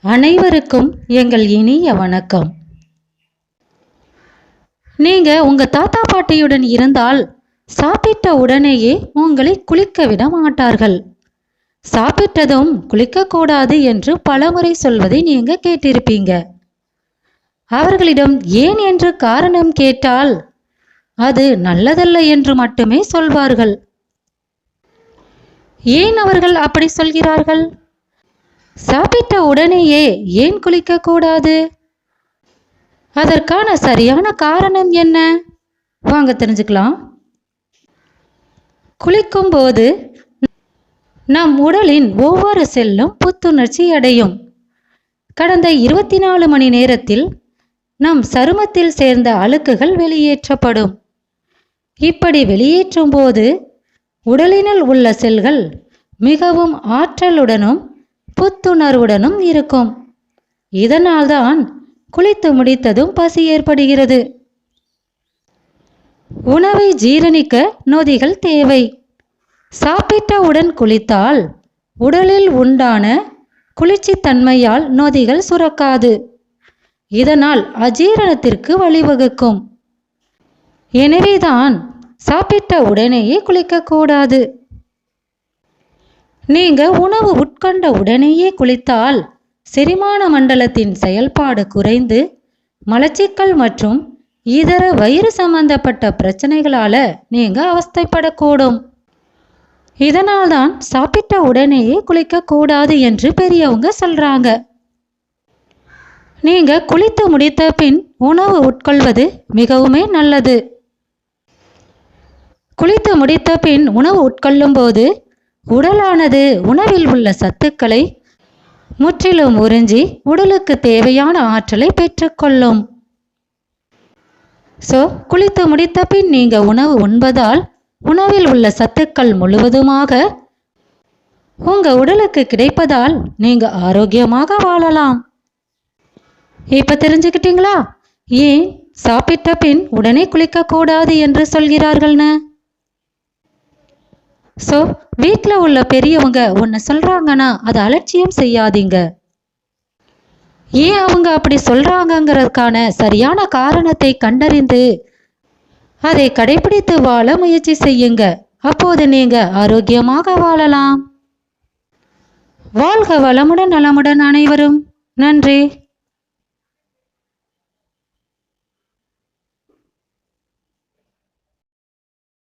அனைவருக்கும் எங்கள் இனிய வணக்கம். நீங்க உங்க தாத்தா பாட்டியுடன் இருந்தால் சாப்பிட்ட உடனேயே உங்களை குளிக்க விட மாட்டார்கள். சாப்பிட்டதும் குளிக்கக்கூடாது என்று பலமுறை சொல்வதை நீங்க கேட்டிருப்பீங்க. அவர்களிடம் ஏன் என்று காரணம் கேட்டால் அது நல்லதல்ல என்று மட்டுமே சொல்வார்கள். ஏன் அவர்கள் அப்படி சொல்கிறார்கள்? சாப்பிட்ட உடனேயே ஏன் குளிக்க கூடாது? அதற்கான சரியான காரணம் என்ன? வாங்க தெரிஞ்சுக்கலாம். குளிக்கும் போது நம் உடலின் ஒவ்வொரு செல்லும் புத்துணர்ச்சி அடையும். கடந்த 24 மணி நேரத்தில் நம் சருமத்தில் சேர்ந்த அழுக்குகள் வெளியேற்றப்படும். இப்படி வெளியேற்றும் போது உடலினுள் உள்ள செல்கள் மிகவும் ஆற்றலுடனும் புத்துணர்வுடனும் இருக்கும். இதனால்தான் குளித்து முடித்ததும் பசி ஏற்படுகிறது. உணவை ஜீரணிக்க நொதிகள் தேவை. சாப்பிட்டவுடன் குளித்தால் உடலில் உண்டான குளிர்ச்சித்தன்மையால் நொதிகள் சுரக்காது. இதனால் அஜீரணத்திற்கு வழிவகுக்கும். எனவேதான் சாப்பிட்ட உடனேயே குளிக்கக்கூடாது. நீங்க உணவு உட்கொண்ட உடனேயே குளித்தால் செரிமான மண்டலத்தின் செயல்பாடு குறைந்து மலச்சிக்கல் மற்றும் இதர வயிறு சம்பந்தப்பட்ட பிரச்சனைகளால நீங்க அவஸ்தைப்படக்கூடும். இதனால்தான் சாப்பிட்ட உடனேயே குளிக்கக்கூடாது என்று பெரியவங்க சொல்றாங்க. நீங்க குளித்து முடித்த பின் உணவு உட்கொள்வது மிகவுமே நல்லது. குளித்து முடித்த பின் உணவு உட்கொள்ளும் போது உடலானது உணவில் உள்ள சத்துக்களை முற்றிலும் உறிஞ்சி உடலுக்கு தேவையான ஆற்றலை பெற்றுக்கொள்ளும். குளித்து முடித்த பின் நீங்க உணவு உண்பதால் உணவில் உள்ள சத்துக்கள் முழுவதுமாக உங்க உடலுக்கு கிடைப்பதால் நீங்க ஆரோக்கியமாக வாழலாம். இப்ப தெரிஞ்சுக்கிட்டீங்களா ஏன் சாப்பிட்ட பின் உடனே குளிக்க கூடாது என்று சொல்கிறார்கள்னு? வீட்டில் உள்ள பெரியவங்க ஒன்று சொல்றாங்கன்னா அதை அலட்சியம் செய்யாதீங்க. ஏன் அவங்க அப்படி சொல்றாங்கங்கிறதுக்கான சரியான காரணத்தை கண்டறிந்து அதை கடைபிடித்து வாழ முயற்சி செய்யுங்க. அப்போது நீங்க ஆரோக்கியமாக வாழலாம். வாழ்க வளமுடன் நலமுடன் அனைவரும். நன்றி.